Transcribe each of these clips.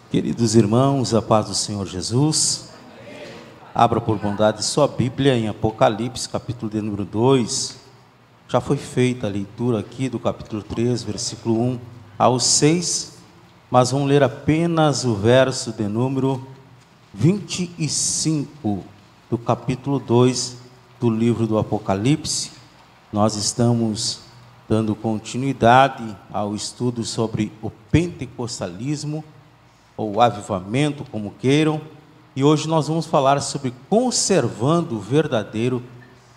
Queridos irmãos, a paz do Senhor Jesus. Abra por bondade sua Bíblia em Apocalipse, capítulo de número 2. Já foi feita a leitura aqui do capítulo 3, versículo 1 ao 6, mas vamos ler apenas o verso de número 25 do capítulo 2 do livro do Apocalipse. Nós estamos dando continuidade ao estudo sobre o pentecostalismo, ou avivamento, como queiram, e hoje nós vamos falar sobre conservando o verdadeiro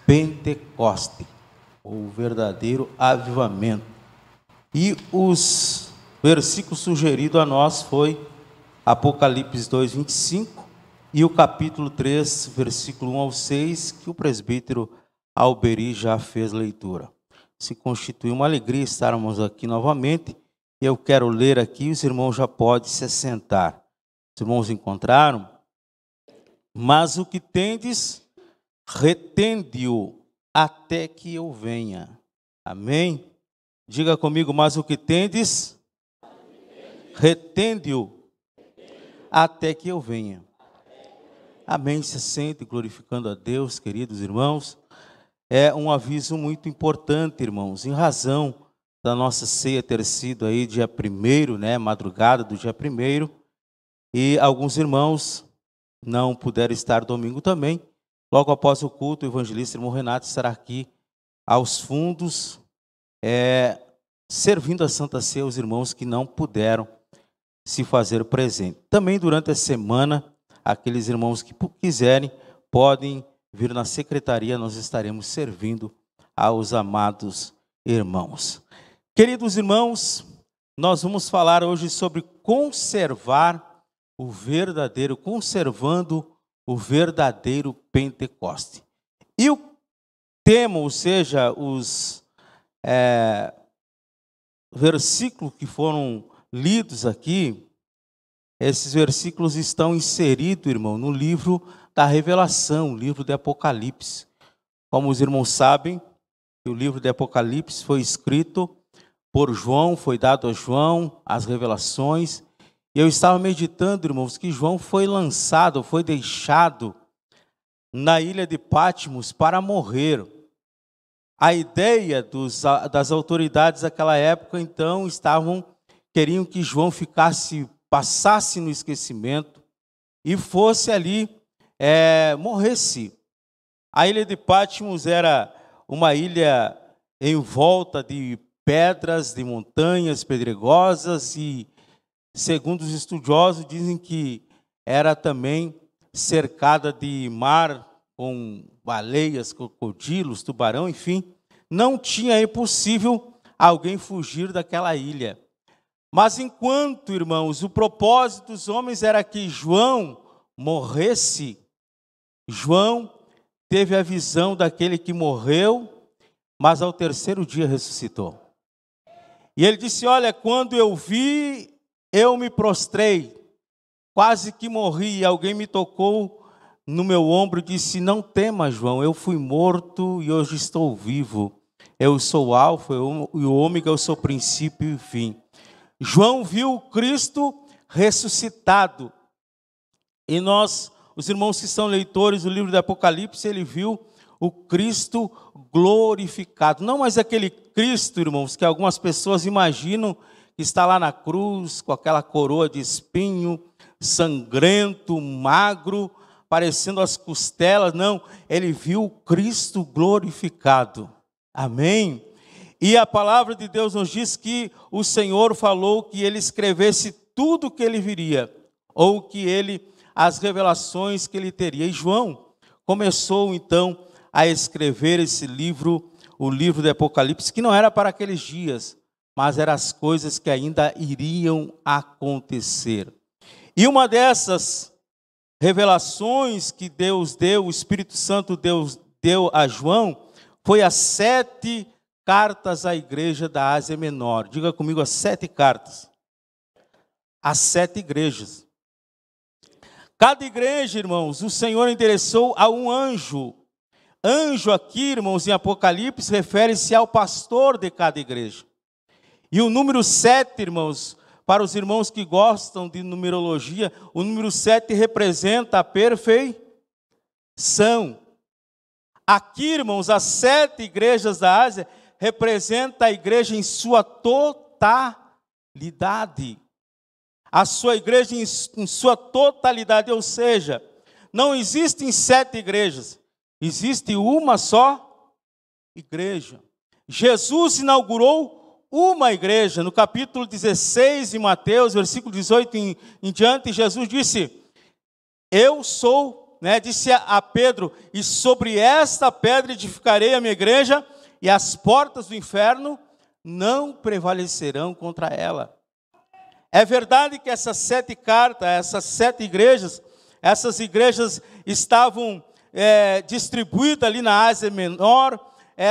Pentecoste, ou o verdadeiro avivamento. E os versículos sugeridos a nós foi Apocalipse 2, 25 e o capítulo 3, versículo 1 ao 6, que o presbítero Alberi já fez leitura. Se constitui uma alegria estarmos aqui novamente. Eu quero ler aqui, os irmãos já podem se assentar. Os irmãos encontraram? Mas o que tendes, retende-o até que eu venha. Amém? Diga comigo, mas o que tendes, retende-o até que eu venha. Amém? Se sente glorificando a Deus, queridos irmãos. É um aviso muito importante, irmãos, em razão da nossa ceia ter sido aí dia 1º, madrugada do dia 1º, e alguns irmãos não puderam estar domingo também. Logo após o culto, o evangelista irmão Renato estará aqui aos fundos, servindo a Santa Ceia aos irmãos que não puderam se fazer presente. Também durante a semana, aqueles irmãos que quiserem, podem vir na secretaria, nós estaremos servindo aos amados irmãos. Queridos irmãos, nós vamos falar hoje sobre conservando o verdadeiro Pentecoste. E o tema, ou seja, os versículos que foram lidos aqui, esses versículos estão inseridos, irmão, no livro da Revelação, o livro de Apocalipse. Como os irmãos sabem, o livro de Apocalipse foi escrito por João, foi dado a João as revelações, e eu estava meditando, irmãos, que João foi lançado, foi deixado na ilha de Patmos para morrer. A ideia das autoridades daquela época, então, queriam que João passasse no esquecimento e fosse ali, morresse. A ilha de Patmos era uma ilha em volta de pedras, de montanhas pedregosas, e segundo os estudiosos dizem que era também cercada de mar com baleias, crocodilos, tubarão, enfim, não tinha impossível alguém fugir daquela ilha. Mas enquanto, irmãos, o propósito dos homens era que João morresse, João teve a visão daquele que morreu, mas ao 3º dia ressuscitou. E ele disse, olha, quando eu vi, eu me prostrei, quase que morri, e alguém me tocou no meu ombro e disse, não temas, João, eu fui morto e hoje estou vivo. Eu sou o Alfa e o Ômega, eu sou o princípio e o fim. João viu Cristo ressuscitado. E nós, os irmãos que são leitores do livro do Apocalipse, ele viu o Cristo glorificado. Não mais aquele Cristo, irmãos, que algumas pessoas imaginam que está lá na cruz, com aquela coroa de espinho, sangrento, magro, parecendo as costelas. Não, ele viu o Cristo glorificado. Amém? E a palavra de Deus nos diz que o Senhor falou que ele escrevesse tudo o que ele viria, ou que as revelações que ele teria. E João começou então a escrever esse livro, o livro de Apocalipse, que não era para aqueles dias, mas eram as coisas que ainda iriam acontecer. E uma dessas revelações que Deus deu, o Espírito Santo deu a João, foi as 7 cartas à igreja da Ásia Menor. Diga comigo, as 7 cartas. As 7 igrejas. Cada igreja, irmãos, o Senhor endereçou a um anjo. Anjo aqui, irmãos, em Apocalipse, refere-se ao pastor de cada igreja. E o número 7, irmãos, para os irmãos que gostam de numerologia, o número 7 representa a perfeição. Aqui, irmãos, as 7 igrejas da Ásia representam a igreja em sua totalidade. A sua igreja em sua totalidade, ou seja, não existem 7 igrejas, existe uma só igreja. Jesus inaugurou uma igreja, no capítulo 16 de Mateus, versículo 18 em diante, Jesus disse, eu sou, disse a Pedro, e sobre esta pedra edificarei a minha igreja, e as portas do inferno não prevalecerão contra ela. É verdade que essas 7 cartas, essas 7 igrejas, essas igrejas estavam distribuídas ali na Ásia Menor,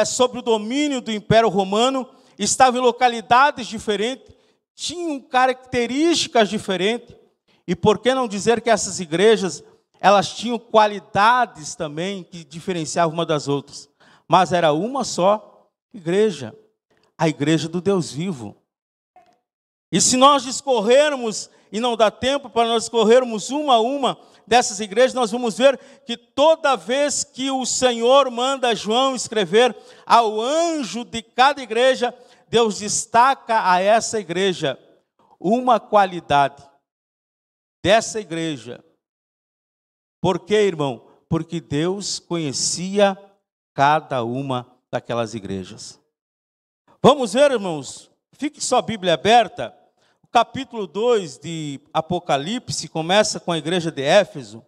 sob o domínio do Império Romano, estavam em localidades diferentes, tinham características diferentes, e por que não dizer que essas igrejas, elas tinham qualidades também que diferenciavam uma das outras, mas era uma só igreja, a igreja do Deus vivo. E se nós discorrermos, e não dá tempo para nós discorrermos uma a uma dessas igrejas, nós vamos ver que toda vez que o Senhor manda João escrever ao anjo de cada igreja, Deus destaca a essa igreja uma qualidade dessa igreja. Por quê, irmão? Porque Deus conhecia cada uma daquelas igrejas. Vamos ver, irmãos, fique sua Bíblia aberta. O capítulo 2 de Apocalipse começa com a igreja de Éfeso.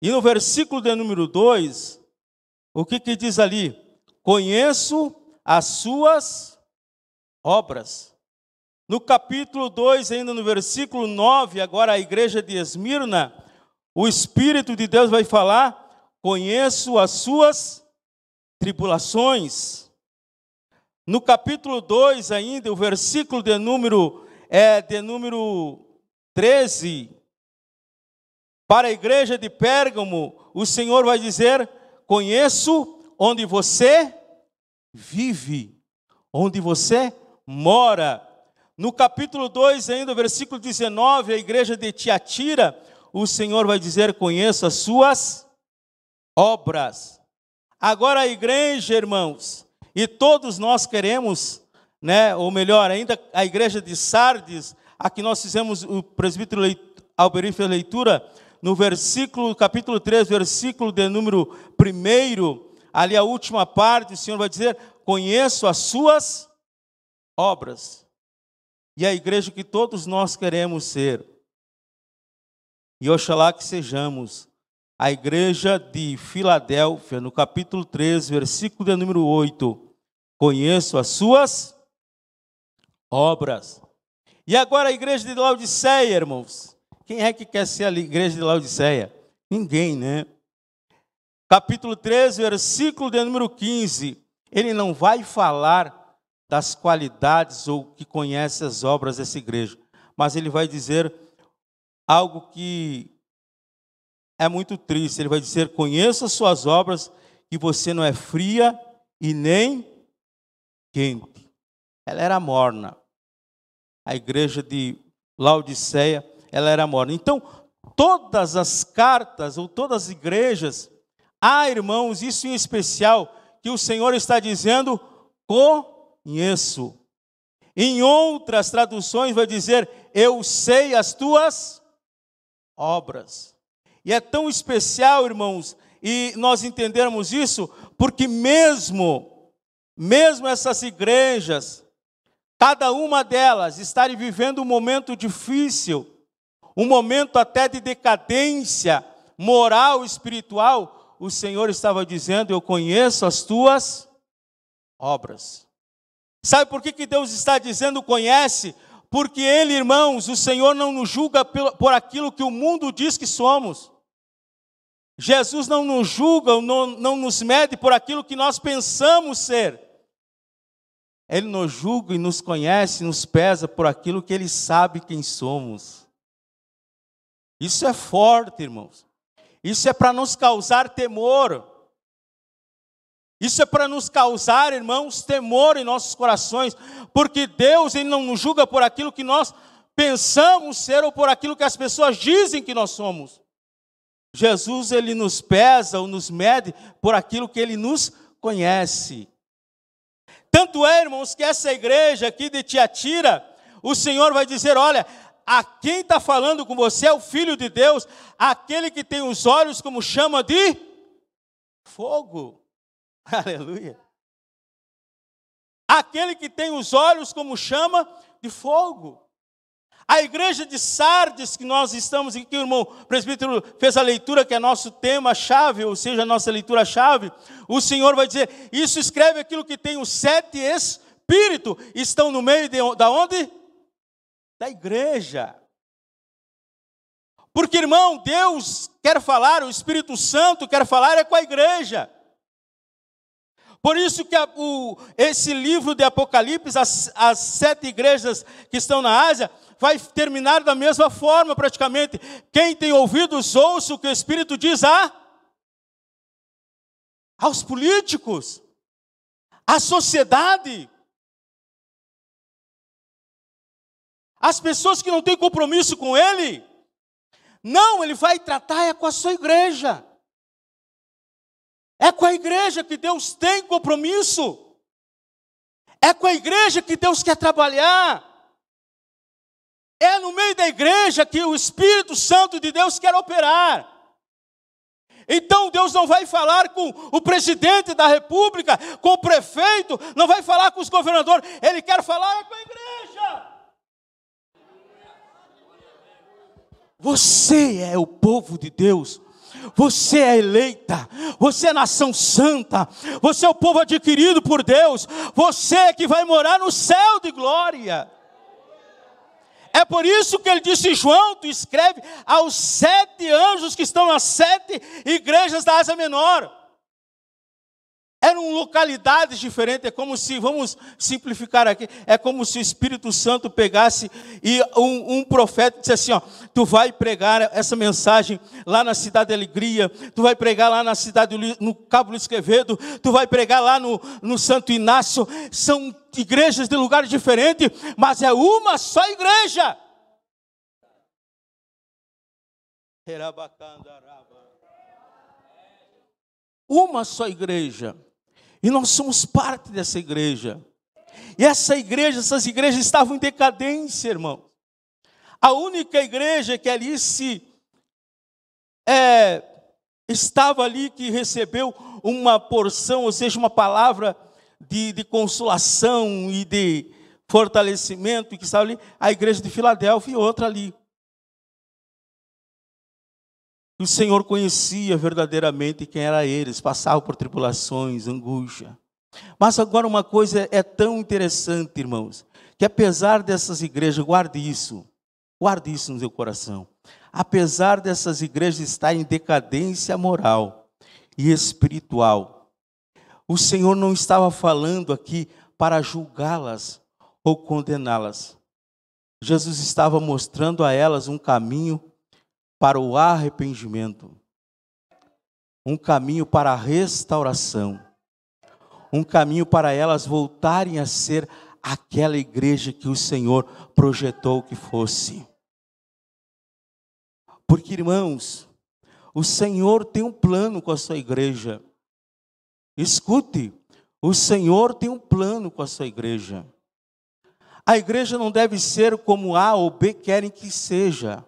E no versículo de número 2, o que diz ali? Conheço as suas obras. No capítulo 2, ainda no versículo 9, agora a igreja de Esmirna, o Espírito de Deus vai falar, conheço as suas tribulações. No capítulo 2 ainda, o versículo de número 13, para a igreja de Pérgamo, o Senhor vai dizer, conheço onde você vive, onde você mora. No capítulo 2 ainda, o versículo 19, a igreja de Tiatira, o Senhor vai dizer, conheço as suas obras. Agora a igreja, irmãos, e todos nós queremos, ou melhor, ainda a igreja de Sardes, aqui nós fizemos, o presbítero Alberi fez leitura, no capítulo 3, versículo de número 1, ali a última parte, o Senhor vai dizer, conheço as suas obras. E a igreja que todos nós queremos ser. E oxalá que sejamos a igreja de Filadélfia, no capítulo 3, versículo de número 8. Conheço as suas obras. E agora a igreja de Laodiceia, irmãos. Quem é que quer ser a igreja de Laodiceia? Ninguém, né? Capítulo 3, versículo de número 15. Ele não vai falar das qualidades ou que conhece as obras dessa igreja, mas ele vai dizer algo que é muito triste. Ele vai dizer, conheço as suas obras, que você não é fria e nem quente. Ela era morna. A igreja de Laodiceia, ela era morna. Então, todas as cartas, ou todas as igrejas, irmãos, isso em especial, que o Senhor está dizendo, conheço. Em outras traduções vai dizer, eu sei as tuas obras. E é tão especial, irmãos, e nós entendermos isso, porque mesmo essas igrejas, cada uma delas estarem vivendo um momento difícil, um momento até de decadência moral, espiritual, o Senhor estava dizendo, eu conheço as tuas obras. Sabe por que Deus está dizendo conhece? Porque Ele, irmãos, o Senhor não nos julga por aquilo que o mundo diz que somos. Jesus não nos julga, não nos mede por aquilo que nós pensamos ser. Ele nos julga e nos conhece, nos pesa por aquilo que Ele sabe quem somos. Isso é forte, irmãos. Isso é para nos causar temor. Isso é para nos causar, irmãos, temor em nossos corações, porque Deus, Ele não nos julga por aquilo que nós pensamos ser ou por aquilo que as pessoas dizem que nós somos. Jesus, Ele nos pesa ou nos mede por aquilo que Ele nos conhece. Tanto é, irmãos, que essa igreja aqui de Tiatira, o Senhor vai dizer, olha, a quem está falando com você é o Filho de Deus, aquele que tem os olhos como chama de fogo. Aleluia. Aquele que tem os olhos como chama de fogo. A igreja de Sardes, que nós estamos aqui, o irmão presbítero fez a leitura, que é nosso tema-chave, ou seja, a nossa leitura-chave, o Senhor vai dizer, isso escreve aquilo que tem os 7 espíritos, estão no meio da onde? Da igreja. Porque, irmão, Deus quer falar, o Espírito Santo quer falar é com a igreja. Por isso que esse livro de Apocalipse, as 7 igrejas que estão na Ásia, vai terminar da mesma forma praticamente. Quem tem ouvidos, ouça o que o Espírito diz aos políticos, à sociedade, às pessoas que não têm compromisso com Ele. Não, Ele vai tratar com a sua igreja. É com a igreja que Deus tem compromisso. É com a igreja que Deus quer trabalhar. É no meio da igreja que o Espírito Santo de Deus quer operar. Então Deus não vai falar com o presidente da república, com o prefeito, não vai falar com os governadores. Ele quer falar com a igreja. Você é o povo de Deus. Você é eleita, você é nação santa, você é o povo adquirido por Deus, você é que vai morar no céu de glória. É por isso que ele disse, João, tu escreve aos 7 anjos que estão nas 7 igrejas da Ásia Menor. Eram localidades diferentes, é como se, vamos simplificar aqui, é como se o Espírito Santo pegasse e um profeta disse assim, ó, tu vai pregar essa mensagem lá na Cidade da Alegria, tu vai pregar lá na cidade, no Cabo Luiz Quevedo, tu vai pregar lá no Santo Inácio. São igrejas de lugares diferentes, mas é uma só igreja. Uma só igreja. E nós somos parte dessa igreja. E essas igrejas estavam em decadência, irmão. A única igreja que ali estava ali, que recebeu uma porção, ou seja, uma palavra de consolação e de fortalecimento, que estava ali, a igreja de Filadélfia e outra ali. O Senhor conhecia verdadeiramente quem eram eles, passavam por tribulações, angústia. Mas agora uma coisa é tão interessante, irmãos, que apesar dessas igrejas, guarde isso no seu coração. Apesar dessas igrejas estarem em decadência moral e espiritual, o Senhor não estava falando aqui para julgá-las ou condená-las. Jesus estava mostrando a elas um caminho para o arrependimento, um caminho para a restauração, um caminho para elas voltarem a ser aquela igreja que o Senhor projetou que fosse. Porque, irmãos, o Senhor tem um plano com a sua igreja. Escute, o Senhor tem um plano com a sua igreja. A igreja não deve ser como A ou B querem que seja.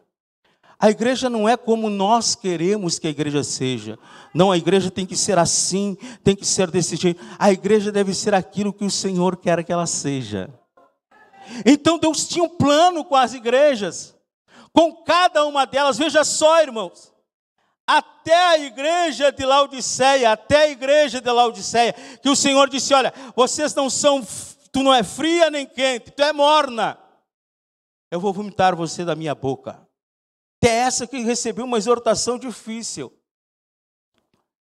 A igreja não é como nós queremos que a igreja seja. Não, a igreja tem que ser assim, tem que ser desse jeito. A igreja deve ser aquilo que o Senhor quer que ela seja. Então Deus tinha um plano com as igrejas, com cada uma delas. Veja só, irmãos, até a igreja de Laodiceia, que o Senhor disse, olha, vocês não são, tu não é fria nem quente, tu é morna. Eu vou vomitar você da minha boca. Até essa que recebeu uma exortação difícil.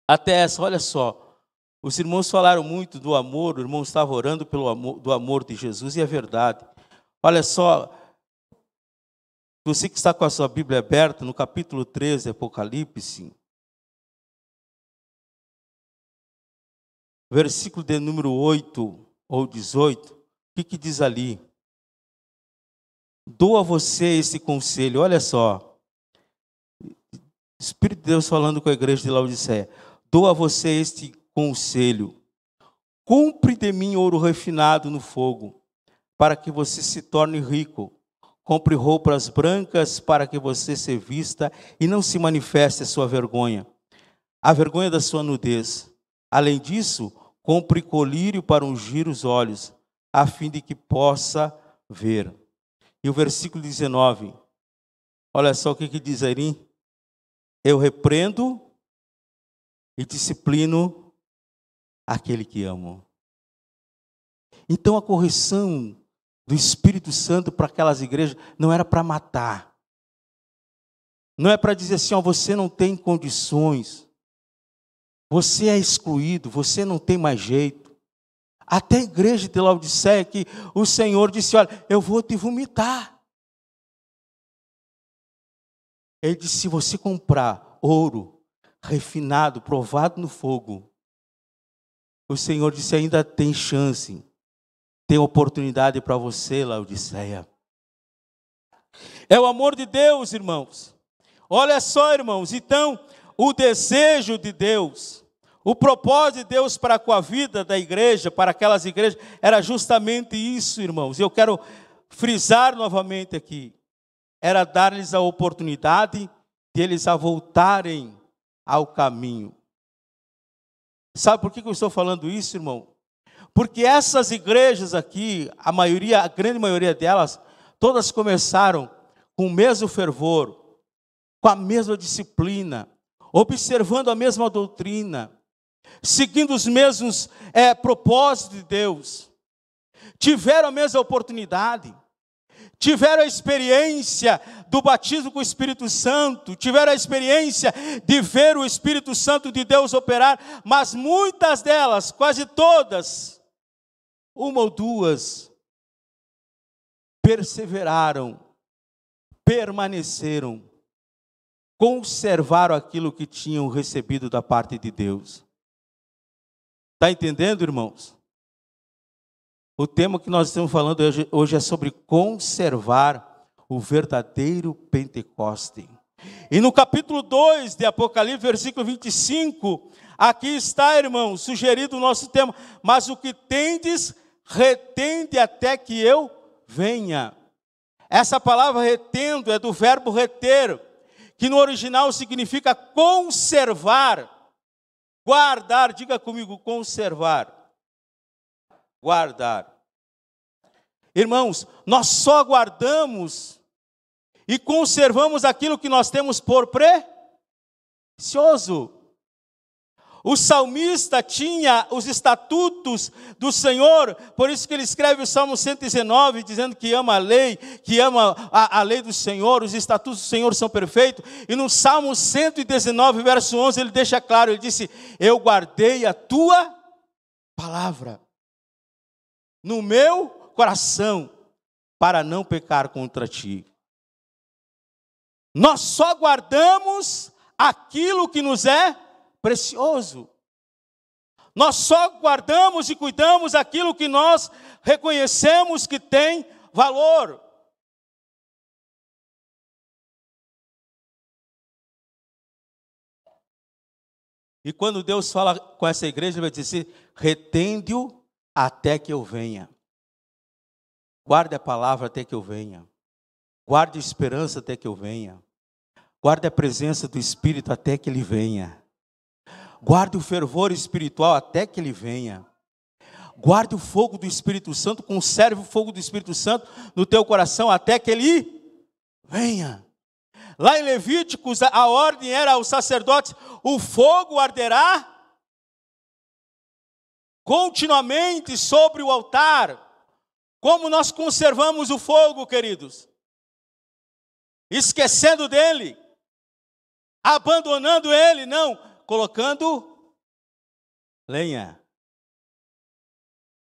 Até essa, olha só. Os irmãos falaram muito do amor, o irmão estava orando do amor de Jesus, e é verdade. Olha só, você que está com a sua Bíblia aberta, no capítulo 13, Apocalipse, versículo de número 8 ou 18, o que diz ali? Dou a você esse conselho, olha só. Espírito de Deus falando com a igreja de Laodiceia. Dou a você este conselho. Compre de mim ouro refinado no fogo, para que você se torne rico. Compre roupas brancas para que você se vista e não se manifeste a sua vergonha, a vergonha da sua nudez. Além disso, compre colírio para ungir os olhos, a fim de que possa ver. E o versículo 19, olha só o que diz aí. Eu repreendo e disciplino aquele que amo. Então a correção do Espírito Santo para aquelas igrejas não era para matar. Não é para dizer assim, ó, você não tem condições. Você é excluído, você não tem mais jeito. Até a igreja de Laodiceia que o Senhor disse, olha, eu vou te vomitar. Ele disse, se você comprar ouro refinado, provado no fogo, o Senhor disse, ainda tem chance, tem oportunidade para você, Laodiceia. É o amor de Deus, irmãos. Olha só, irmãos, então, o desejo de Deus, o propósito de Deus para com a vida da igreja, para aquelas igrejas, era justamente isso, irmãos. Eu quero frisar novamente aqui. Era dar-lhes a oportunidade de eles voltarem ao caminho. Sabe por que eu estou falando isso, irmão? Porque essas igrejas aqui, a grande maioria delas, todas começaram com o mesmo fervor, com a mesma disciplina, observando a mesma doutrina, seguindo os mesmos propósitos de Deus, tiveram a mesma oportunidade, tiveram a experiência do batismo com o Espírito Santo, tiveram a experiência de ver o Espírito Santo de Deus operar, mas muitas delas, quase todas, uma ou duas, perseveraram, permaneceram, conservaram aquilo que tinham recebido da parte de Deus. Está entendendo, irmãos? O tema que nós estamos falando hoje é sobre conservar o verdadeiro Pentecoste. E no capítulo 2 de Apocalipse, versículo 25, aqui está, irmãos, sugerido o nosso tema. Mas o que tendes, retende até que eu venha. Essa palavra retendo é do verbo reter, que no original significa conservar, guardar. Diga comigo, conservar. Guardar. Irmãos, nós só guardamos e conservamos aquilo que nós temos por precioso. O salmista tinha os estatutos do Senhor, por isso que ele escreve o Salmo 119, dizendo que ama a lei, que ama a lei do Senhor, os estatutos do Senhor são perfeitos. E no Salmo 119, verso 11, ele deixa claro, ele disse, eu guardei a tua palavra no meu coração, para não pecar contra ti. Nós só guardamos aquilo que nos é precioso. Nós só guardamos e cuidamos aquilo que nós reconhecemos que tem valor. E quando Deus fala com essa igreja, ele vai dizer, retende-o até que eu venha. Guarde a palavra até que eu venha. Guarde a esperança até que eu venha. Guarde a presença do Espírito até que ele venha. Guarde o fervor espiritual até que ele venha. Guarde o fogo do Espírito Santo, conserve o fogo do Espírito Santo no teu coração até que ele venha. Lá em Levíticos, a ordem era aos sacerdotes, o fogo arderá continuamente sobre o altar. Como nós conservamos o fogo, queridos? Esquecendo dele, abandonando ele, não, colocando lenha.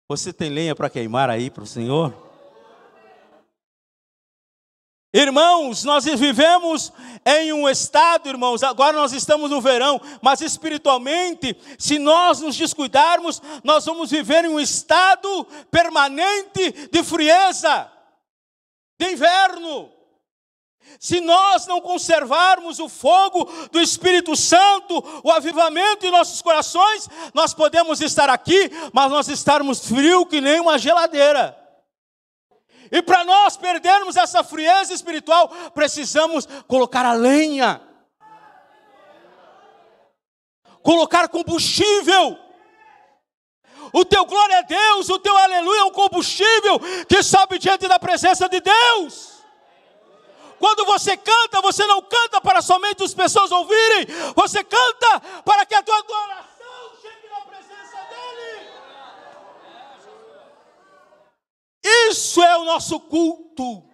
Você tem lenha para queimar aí para o Senhor? Irmãos, nós vivemos em um estado, irmãos, agora nós estamos no verão, mas espiritualmente, se nós nos descuidarmos, nós vamos viver em um estado permanente de frieza, de inverno. Se nós não conservarmos o fogo do Espírito Santo, o avivamento em nossos corações, nós podemos estar aqui, mas nós estarmos frios que nem uma geladeira. E para nós perdermos essa frieza espiritual, precisamos colocar a lenha, colocar combustível. O teu glória a Deus, o teu aleluia é um combustível que sobe diante da presença de Deus. Quando você canta, você não canta para somente as pessoas ouvirem, você canta para que a tua adoração chegue na presença dEle. Isso é o nosso culto.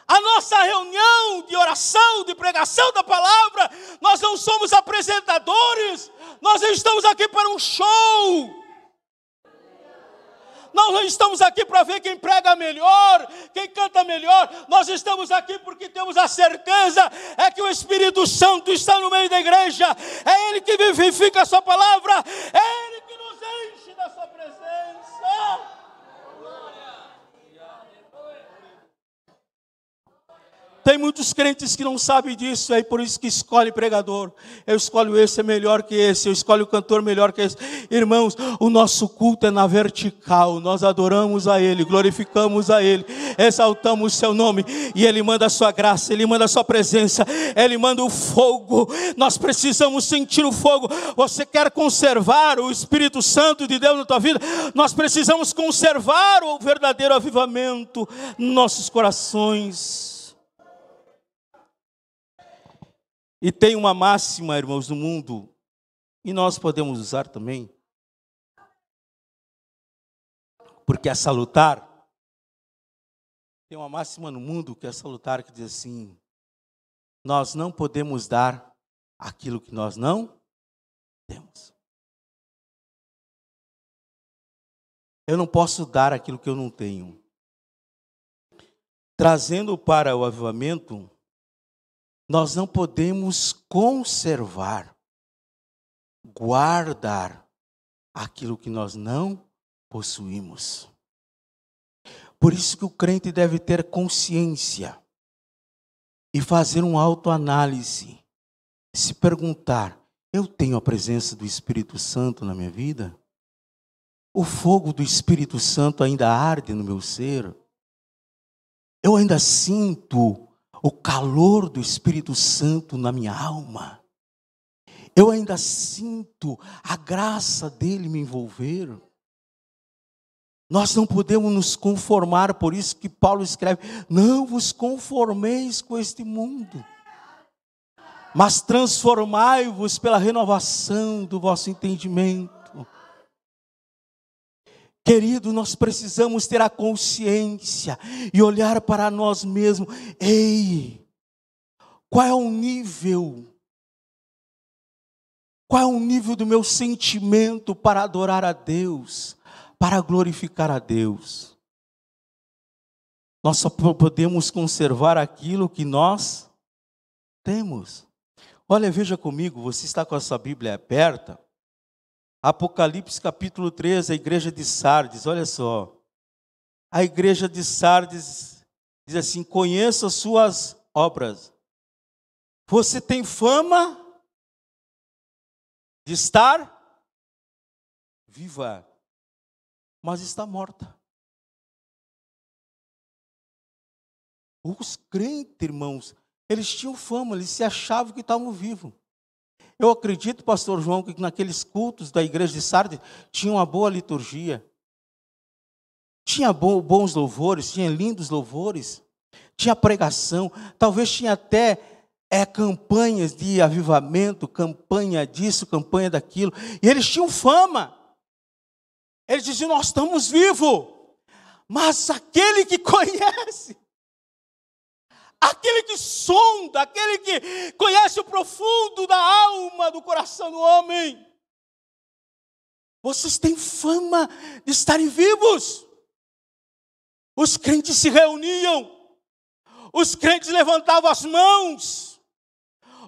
A nossa reunião de oração, de pregação da palavra, nós não somos apresentadores, nós não estamos aqui para um show. Nós não estamos aqui para ver quem prega melhor, quem canta melhor. Nós estamos aqui porque temos a certeza que o Espírito Santo está no meio da igreja. É Ele que vivifica a sua palavra. É Ele que nos enche da sua presença. Tem muitos crentes que não sabem disso, é por isso que escolhe pregador. Eu escolho esse, é melhor que esse. Eu escolho o cantor melhor que esse. Irmãos, o nosso culto é na vertical. Nós adoramos a Ele, glorificamos a Ele, exaltamos o seu nome. E Ele manda a sua graça, Ele manda a sua presença, Ele manda o fogo. Nós precisamos sentir o fogo. Você quer conservar o Espírito Santo de Deus na tua vida? Nós precisamos conservar o verdadeiro avivamento nos nossos corações. E tem uma máxima, irmãos, no mundo, e nós podemos usar também, porque é salutar. Tem uma máxima no mundo que é salutar, que diz assim: nós não podemos dar aquilo que nós não temos. Eu não posso dar aquilo que eu não tenho. Trazendo para o avivamento, nós não podemos conservar, guardar aquilo que nós não possuímos. Por isso que o crente deve ter consciência e fazer uma autoanálise. Se perguntar: eu tenho a presença do Espírito Santo na minha vida? O fogo do Espírito Santo ainda arde no meu ser? Eu ainda sinto o calor do Espírito Santo na minha alma? Eu ainda sinto a graça dele me envolver? Nós não podemos nos conformar, por isso que Paulo escreve: não vos conformeis com este mundo, mas transformai-vos pela renovação do vosso entendimento. Querido, nós precisamos ter a consciência e olhar para nós mesmos. Ei, qual é o nível? Qual é o nível do meu sentimento para adorar a Deus, para glorificar a Deus? Nós só podemos conservar aquilo que nós temos. Olha, veja comigo, você está com a sua Bíblia aberta. Apocalipse capítulo 13, a igreja de Sardes, olha só. A igreja de Sardes diz assim: conheça as suas obras. Você tem fama de estar viva, mas está morta. Os crentes, irmãos, eles tinham fama, eles se achavam que estavam vivos. Eu acredito, pastor João, que naqueles cultos da igreja de Sardes tinha uma boa liturgia. Tinha bons louvores, tinha lindos louvores, tinha pregação, talvez tinha até campanhas de avivamento, campanha disso, campanha daquilo. E eles tinham fama. Eles diziam: nós estamos vivos. Mas aquele que conhece, aquele que sonda, aquele que conhece o profundo da alma, do coração do homem, vocês têm fama de estarem vivos. Os crentes se reuniam, os crentes levantavam as mãos,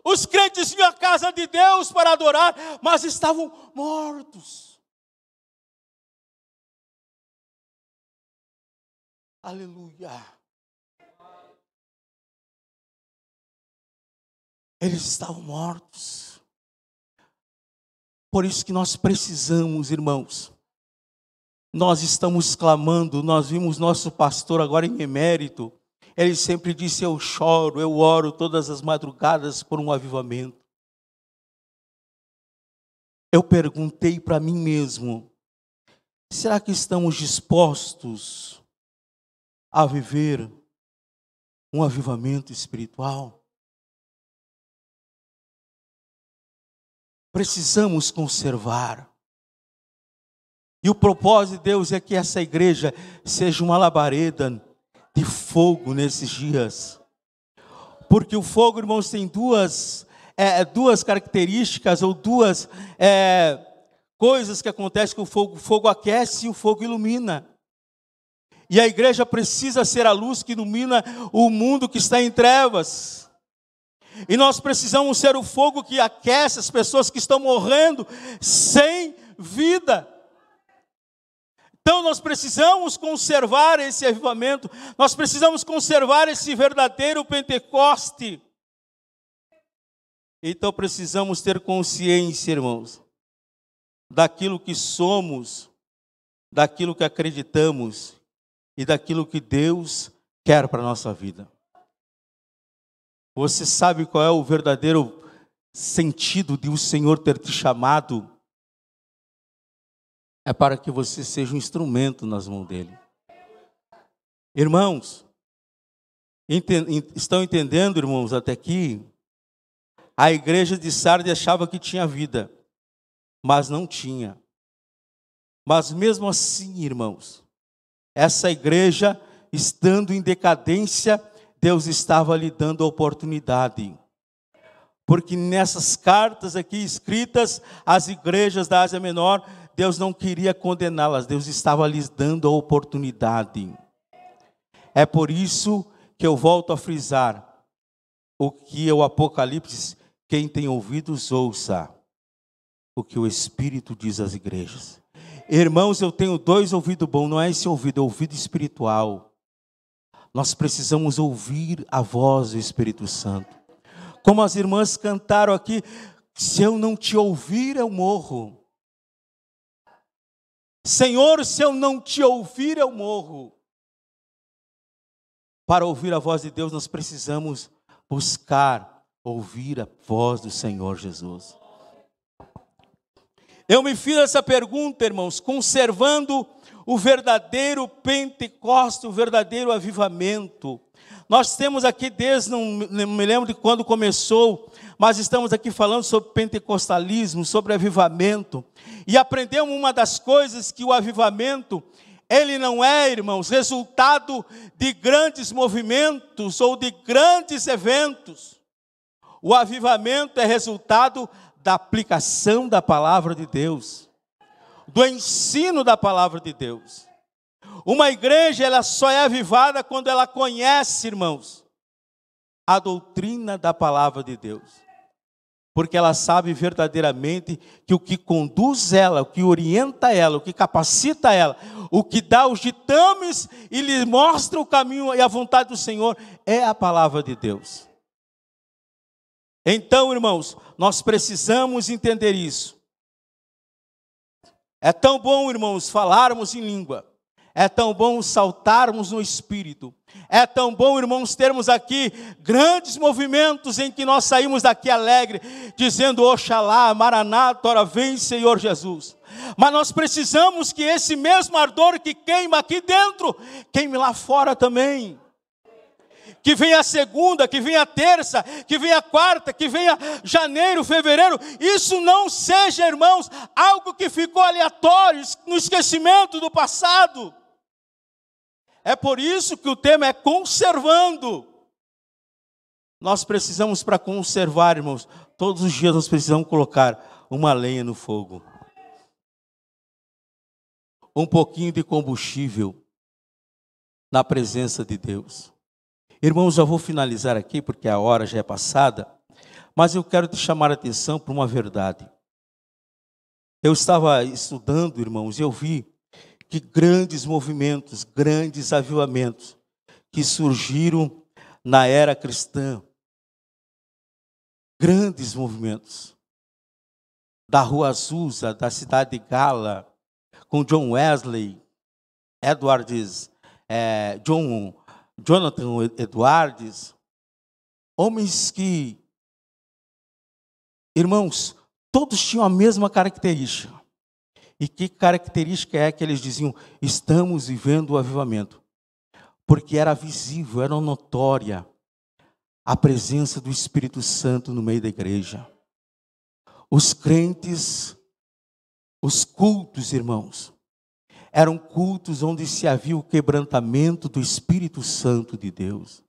os crentes iam à casa de Deus para adorar, mas estavam mortos. Aleluia. Eles estavam mortos. Por isso que nós precisamos, irmãos. Nós estamos clamando, nós vimos nosso pastor agora em emérito. Ele sempre disse, eu choro, eu oro todas as madrugadas por um avivamento. Eu perguntei para mim mesmo, será que estamos dispostos a viver um avivamento espiritual? Precisamos conservar. E o propósito de Deus é que essa igreja seja uma labareda de fogo nesses dias. Porque o fogo, irmãos, tem duas características, ou duas coisas que acontecem com o fogo. O fogo aquece e o fogo ilumina. E a igreja precisa ser a luz que ilumina o mundo que está em trevas. E nós precisamos ser o fogo que aquece as pessoas que estão morrendo sem vida. Então nós precisamos conservar esse avivamento, nós precisamos conservar esse verdadeiro Pentecoste. Então precisamos ter consciência, irmãos, daquilo que somos, daquilo que acreditamos e daquilo que Deus quer para a nossa vida. Você sabe qual é o verdadeiro sentido de o Senhor ter te chamado? É para que você seja um instrumento nas mãos dEle. Irmãos, estão entendendo, irmãos, até aqui? A igreja de Sardes achava que tinha vida, mas não tinha. Mas mesmo assim, irmãos, essa igreja, estando em decadência, Deus estava lhe dando a oportunidade. Porque nessas cartas aqui escritas, às igrejas da Ásia Menor, Deus não queria condená-las, Deus estava lhes dando a oportunidade. É por isso que eu volto a frisar o que é o Apocalipse, quem tem ouvidos ouça o que o Espírito diz às igrejas. Irmãos, eu tenho 2 ouvidos bons, não é esse ouvido, é o ouvido espiritual. Nós precisamos ouvir a voz do Espírito Santo. Como as irmãs cantaram aqui, se eu não te ouvir, eu morro. Senhor, se eu não te ouvir, eu morro. Para ouvir a voz de Deus, nós precisamos buscar ouvir a voz do Senhor Jesus. Eu me fiz essa pergunta, irmãos, conservando o verdadeiro Pentecostes, o verdadeiro avivamento. Nós temos aqui desde, não me lembro de quando começou, mas estamos aqui falando sobre pentecostalismo, sobre avivamento. E aprendemos uma das coisas, que o avivamento, ele não é, irmãos, resultado de grandes movimentos ou de grandes eventos. O avivamento é resultado da aplicação da palavra de Deus, do ensino da palavra de Deus. Uma igreja, ela só é avivada quando ela conhece, irmãos, a doutrina da palavra de Deus. Porque ela sabe verdadeiramente que o que conduz ela, o que orienta ela, o que capacita ela, o que dá os ditames e lhe mostra o caminho e a vontade do Senhor é a palavra de Deus. Então, irmãos, nós precisamos entender isso. É tão bom, irmãos, falarmos em língua. É tão bom saltarmos no Espírito. É tão bom, irmãos, termos aqui grandes movimentos em que nós saímos daqui alegre, dizendo, Oxalá, Maranata, ora vem, Senhor Jesus. Mas nós precisamos que esse mesmo ardor que queima aqui dentro, queime lá fora também. Que venha a segunda, que venha a terça, que venha a quarta, que venha janeiro, fevereiro. Isso não seja, irmãos, algo que ficou aleatório, no esquecimento do passado. É por isso que o tema é conservando. Nós precisamos, para conservar, irmãos, todos os dias nós precisamos colocar uma lenha no fogo. Um pouquinho de combustível. na presença de Deus. Irmãos, já vou finalizar aqui, porque a hora já é passada, mas eu quero te chamar a atenção para uma verdade. Eu estava estudando, irmãos, e eu vi que grandes movimentos, grandes avivamentos que surgiram na era cristã, grandes movimentos, da Rua Azusa, da cidade de Gala, com John Wesley, Jonathan Edwards, homens que, irmãos, todos tinham a mesma característica. E que característica é que eles diziam? Estamos vivendo o avivamento. Porque era visível, era notória a presença do Espírito Santo no meio da igreja. Os crentes, os cultos, irmãos, eram cultos onde se havia o quebrantamento do Espírito Santo de Deus.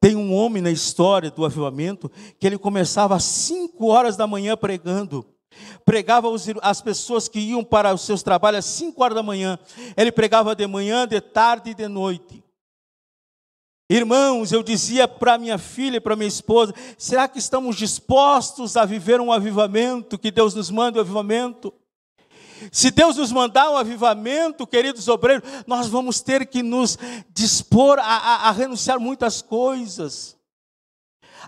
Tem um homem na história do avivamento que ele começava às 5 horas da manhã pregando. Pregava as pessoas que iam para os seus trabalhos às 5 horas da manhã. Ele pregava de manhã, de tarde e de noite. Irmãos, eu dizia para minha filha e para minha esposa, será que estamos dispostos a viver um avivamento? Que Deus nos mande um avivamento? Se Deus nos mandar um avivamento, queridos obreiros, nós vamos ter que nos dispor a renunciar muitas coisas.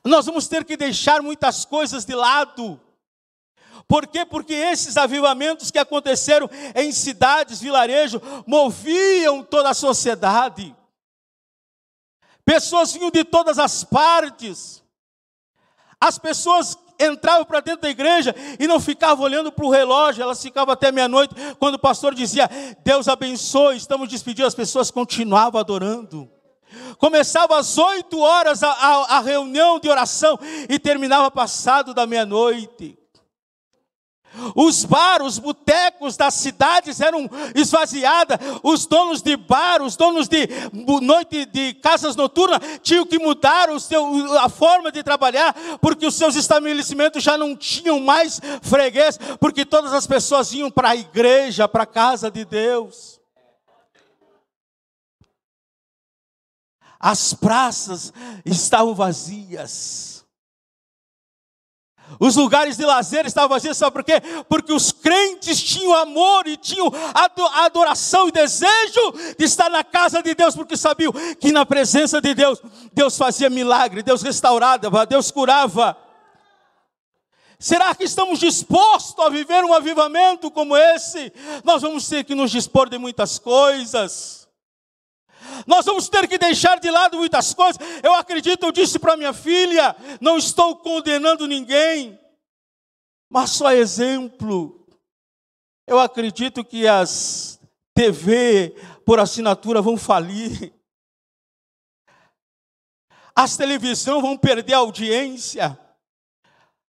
Nós vamos ter que deixar muitas coisas de lado. Por quê? Porque esses avivamentos que aconteceram em cidades, vilarejos, moviam toda a sociedade. Pessoas vinham de todas as partes. As pessoas entravam para dentro da igreja e não ficavam olhando para o relógio, elas ficavam até meia-noite, quando o pastor dizia, Deus abençoe, estamos despedindo, as pessoas continuavam adorando. Começava às 8 horas a reunião de oração e terminava passado da meia-noite. Os bares, os botecos das cidades eram esvaziados. Os donos de bar, os donos de noite de casas noturnas tinham que mudar a forma de trabalhar, porque os seus estabelecimentos já não tinham mais freguês, porque todas as pessoas iam para a igreja, para a casa de Deus. As praças estavam vazias. Os lugares de lazer estavam vazios, sabe por quê? Porque os crentes tinham amor e tinham adoração e desejo de estar na casa de Deus, porque sabiam que na presença de Deus, Deus fazia milagre, Deus restaurava, Deus curava. Será que estamos dispostos a viver um avivamento como esse? Nós vamos ter que nos dispor de muitas coisas. Nós vamos ter que deixar de lado muitas coisas. Eu acredito, eu disse para minha filha, não estou condenando ninguém, mas só exemplo. Eu acredito que as TV por assinatura vão falir. As televisões vão perder a audiência.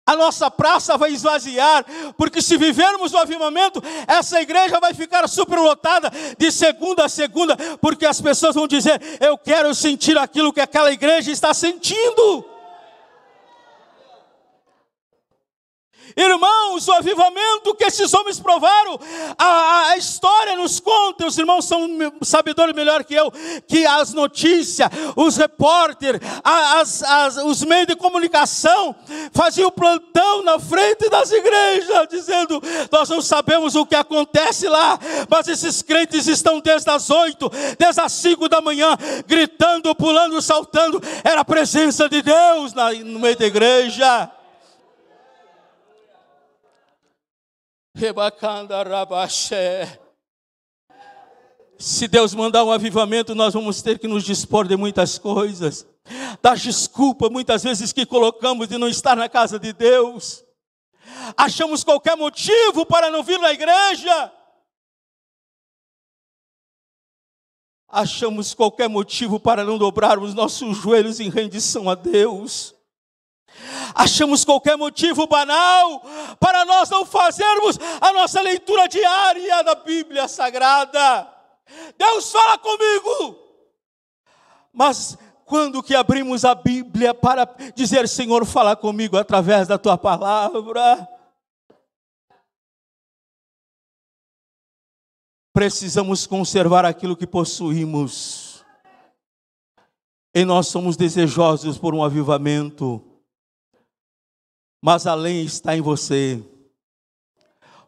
A nossa praça vai esvaziar, porque se vivermos o avivamento, essa igreja vai ficar superlotada de segunda a segunda, porque as pessoas vão dizer, eu quero sentir aquilo que aquela igreja está sentindo. Irmãos, o avivamento que esses homens provaram, a história nos conta, os irmãos são sabedores melhor que eu, que as notícias, os repórteres, os meios de comunicação, faziam plantão na frente das igrejas, dizendo, nós não sabemos o que acontece lá, mas esses crentes estão desde as 8, desde as 5 da manhã, gritando, pulando, saltando, era a presença de Deus no meio da igreja. Se Deus mandar um avivamento, nós vamos ter que nos dispor de muitas coisas. Das desculpas, muitas vezes, que colocamos de não estar na casa de Deus. Achamos qualquer motivo para não vir na igreja. Achamos qualquer motivo para não dobrarmos nossos joelhos em rendição a Deus. Achamos qualquer motivo banal para nós não fazermos a nossa leitura diária da Bíblia Sagrada. Deus fala comigo. Mas quando que abrimos a Bíblia para dizer, Senhor, fala comigo através da Tua palavra? Precisamos conservar aquilo que possuímos. E nós somos desejosos por um avivamento, mas além está em você,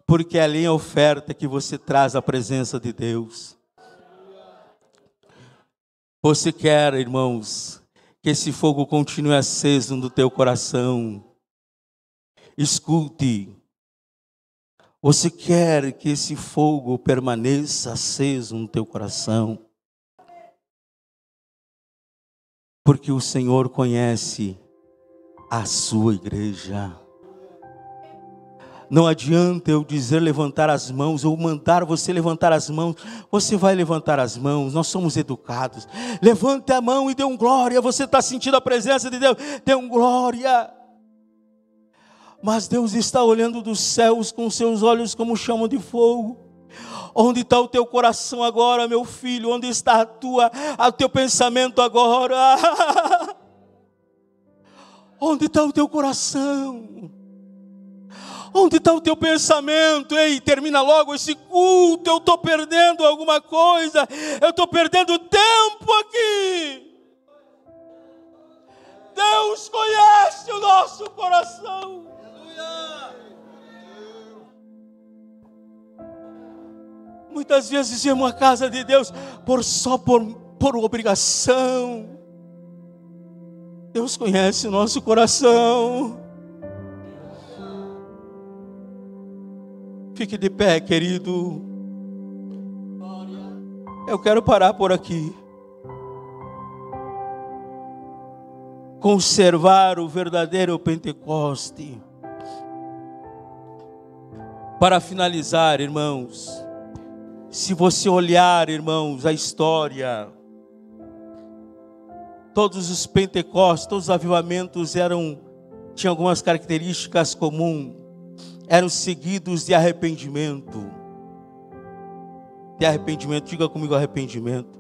porque além a oferta que você traz à presença de Deus. Você quer, irmãos, que esse fogo continue aceso no teu coração. Escute, você quer que esse fogo permaneça aceso no teu coração? Porque o Senhor conhece a sua igreja. Não adianta eu dizer levantar as mãos, ou mandar você levantar as mãos. Você vai levantar as mãos, nós somos educados. Levante a mão e dê um glória. Você está sentindo a presença de Deus, dê um glória. Mas Deus está olhando dos céus com seus olhos como chama de fogo. Onde está o teu coração agora, meu filho? Onde está o teu pensamento agora? Onde está o teu coração? Onde está o teu pensamento? Ei, termina logo esse culto. Eu estou perdendo alguma coisa. Eu estou perdendo tempo aqui. Deus conhece o nosso coração. Muitas vezes irmos à casa de Deus por obrigação. Deus conhece o nosso coração. Fique de pé, querido. Eu quero parar por aqui. Conservar o verdadeiro Pentecoste. Para finalizar, irmãos, se você olhar, irmãos, a história, todos os Pentecostes, todos os avivamentos tinham algumas características comuns. Eram seguidos de arrependimento. De arrependimento, diga comigo arrependimento.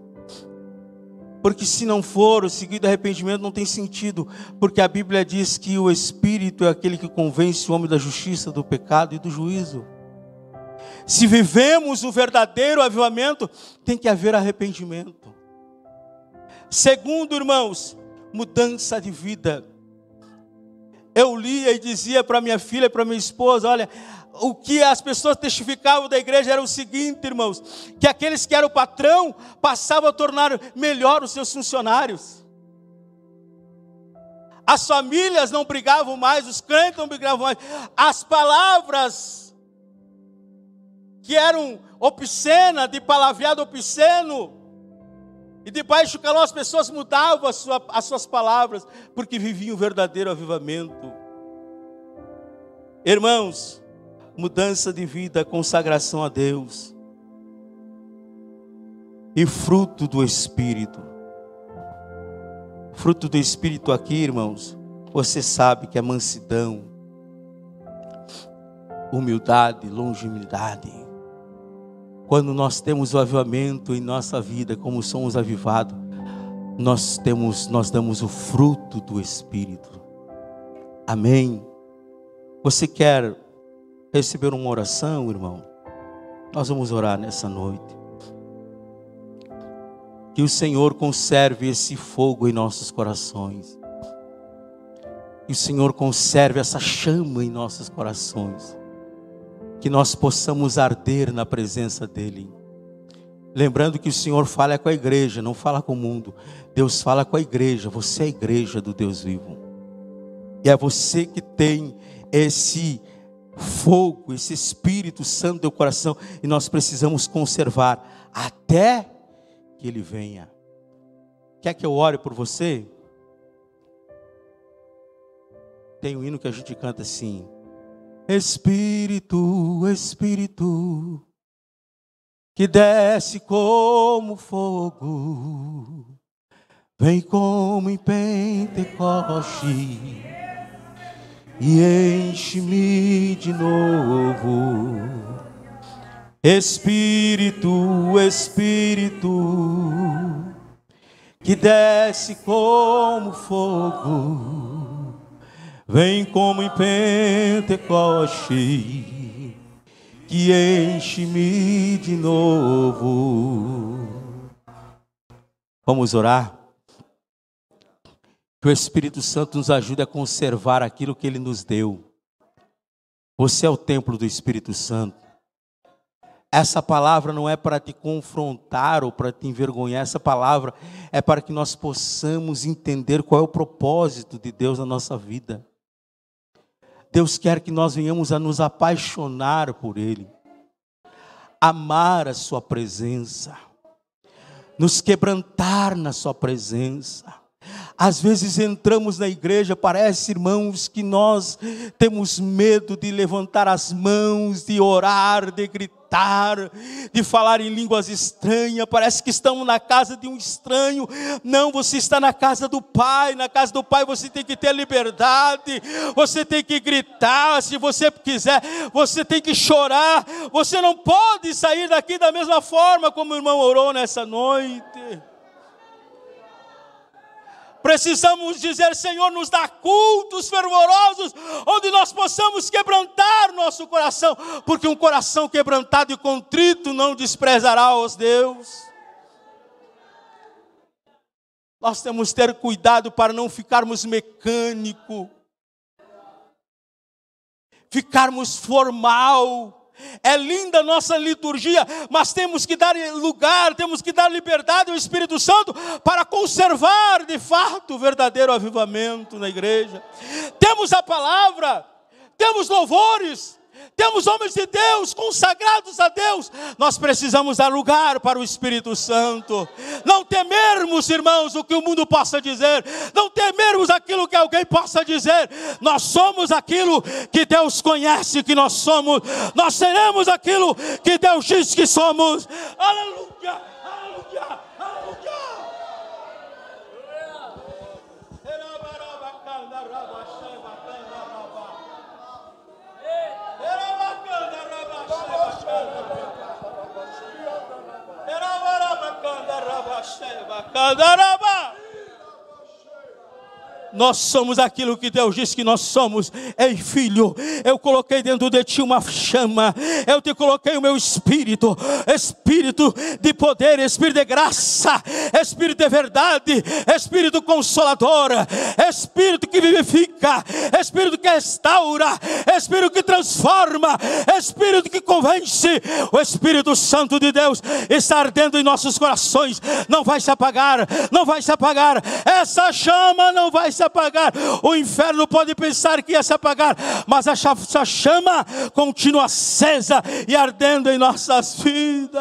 Porque se não for o seguido de arrependimento, não tem sentido. Porque a Bíblia diz que o Espírito é aquele que convence o homem da justiça, do pecado e do juízo. Se vivemos o verdadeiro avivamento, tem que haver arrependimento. Segundo, irmãos, mudança de vida. Eu lia e dizia para minha filha e para minha esposa, olha, o que as pessoas testificavam da igreja era o seguinte, irmãos, que aqueles que eram o patrão passavam a tornar melhor os seus funcionários. As famílias não brigavam mais, os crentes não brigavam mais. As palavras que eram obscenas, de palavreado obsceno, e de baixo calão as pessoas mudavam as suas palavras, porque viviam o verdadeiro avivamento. Irmãos, mudança de vida, consagração a Deus. E fruto do Espírito. Fruto do Espírito aqui, irmãos, você sabe que é mansidão, humildade, longanimidade. Quando nós temos o avivamento em nossa vida, como somos avivados, nós damos o fruto do Espírito. Amém? Você quer receber uma oração, irmão? Nós vamos orar nessa noite. Que o Senhor conserve esse fogo em nossos corações. Que o Senhor conserve essa chama em nossos corações. Que nós possamos arder na presença dEle. Lembrando que o Senhor fala com a igreja, não fala com o mundo. Deus fala com a igreja, você é a igreja do Deus vivo. E é você que tem esse fogo, esse Espírito Santo no teu coração. E nós precisamos conservar até que Ele venha. Quer que eu ore por você? Tem um hino que a gente canta assim: Espírito, Espírito, que desce como fogo, vem como em Pentecoste e enche-me de novo. Espírito, Espírito, que desce como fogo, vem como em Pentecoste, que enche-me de novo. Vamos orar? Que o Espírito Santo nos ajude a conservar aquilo que Ele nos deu. Você é o templo do Espírito Santo. Essa palavra não é para te confrontar ou para te envergonhar. Essa palavra é para que nós possamos entender qual é o propósito de Deus na nossa vida. Deus quer que nós venhamos a nos apaixonar por Ele. Amar a sua presença. Nos quebrantar na sua presença. Às vezes entramos na igreja, parece, irmãos, que nós temos medo de levantar as mãos, de orar, de gritar, de falar em línguas estranhas. Parece que estamos na casa de um estranho. Não, você está na casa do Pai. Na casa do Pai você tem que ter liberdade, você tem que gritar, se você quiser, você tem que chorar. Você não pode sair daqui da mesma forma como o irmão orou nessa noite. Precisamos dizer: Senhor, nos dá cultos fervorosos, onde nós possamos quebrantar nosso coração, porque um coração quebrantado e contrito não desprezará os Deus. Nós temos que ter cuidado para não ficarmos mecânicos, ficarmos formal. É linda a nossa liturgia, mas temos que dar lugar, temos que dar liberdade ao Espírito Santo para conservar de fato o verdadeiro avivamento na igreja. Temos a palavra, temos louvores, temos homens de Deus consagrados a Deus. Nós precisamos dar lugar para o Espírito Santo. Não temermos, irmãos, o que o mundo possa dizer. Não temermos aquilo que alguém possa dizer. Nós somos aquilo que Deus conhece que nós somos. Nós seremos aquilo que Deus diz que somos. Aleluia, aleluia, aleluia. Nós somos aquilo que Deus diz que nós somos. Ei, filho, eu coloquei dentro de ti uma chama. Eu te coloquei o meu espírito. Espírito de poder, espírito de graça, espírito de verdade, espírito consolador, espírito que vivifica, espírito que restaura, espírito que transforma, espírito que convence. O Espírito Santo de Deus está ardendo em nossos corações. Não vai se apagar, não vai se apagar. Essa chama não vai se apagar. O inferno pode pensar que ia se apagar, mas essa chama continua acesa e ardendo em nossas vidas.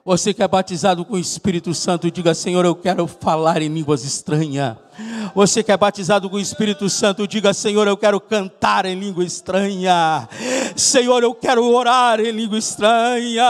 Você que é batizado com o Espírito Santo, diga: Senhor, eu quero falar em línguas estranhas. Você que é batizado com o Espírito Santo, diga: Senhor, eu quero cantar em língua estranha. Senhor, eu quero orar em língua estranha.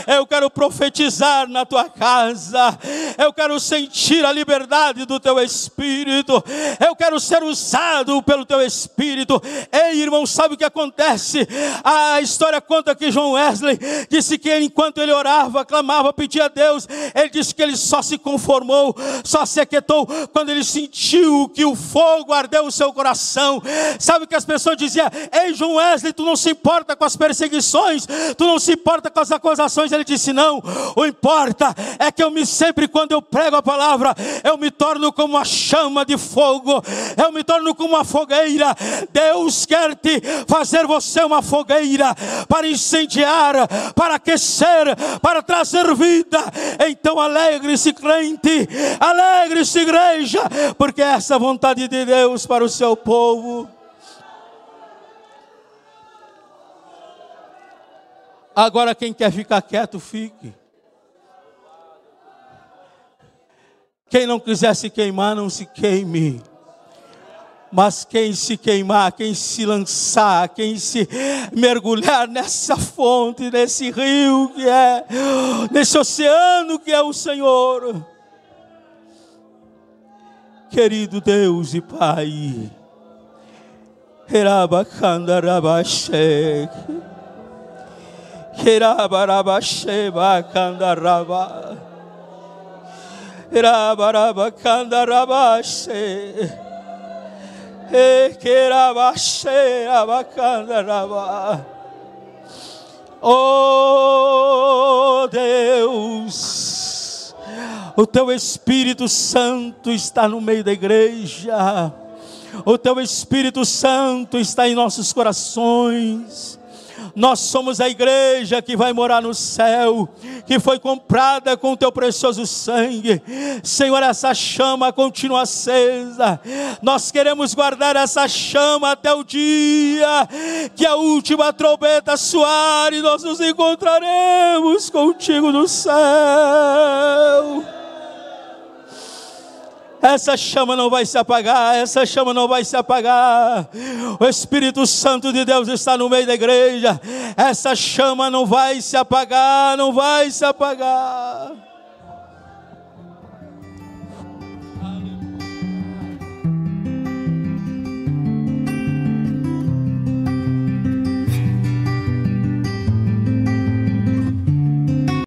Eu quero profetizar na tua casa. Eu quero sentir a liberdade do teu Espírito. Eu quero ser usado pelo teu Espírito. Ei, irmão, sabe o que acontece? A história conta que John Wesley disse que enquanto ele orava, clamava, pedia a Deus, ele disse que ele só se conformou, só se aquietou quando ele sentiu que o fogo ardeu o seu coração. Sabe o que as pessoas diziam? Ei, John Wesley, tu não se importa com as perseguições, tu não se importa com as acusações. Ele disse: não, o importa é que sempre quando eu prego a palavra, eu me torno como uma chama de fogo, eu me torno como uma fogueira. Deus quer te fazer você uma fogueira para incendiar, para aquecer, para trazer vida. Então alegre-se, crente, alegre-se, igreja, porque essa é a vontade de Deus para o seu povo. Agora quem quer ficar quieto, fique. Quem não quiser se queimar, não se queime. Mas quem se queimar, quem se lançar, quem se mergulhar nessa fonte, nesse rio que é, nesse oceano que é o Senhor. Querido Deus e Pai, Oh Deus, o teu Espírito Santo está no meio da igreja. O teu Espírito Santo está em nossos corações. Nós somos a igreja que vai morar no céu, que foi comprada com o teu precioso sangue. Senhor, essa chama continua acesa. Nós queremos guardar essa chama até o dia que a última trombeta soar e nós nos encontraremos contigo no céu. Essa chama não vai se apagar, essa chama não vai se apagar. O Espírito Santo de Deus está no meio da igreja. Essa chama não vai se apagar, não vai se apagar.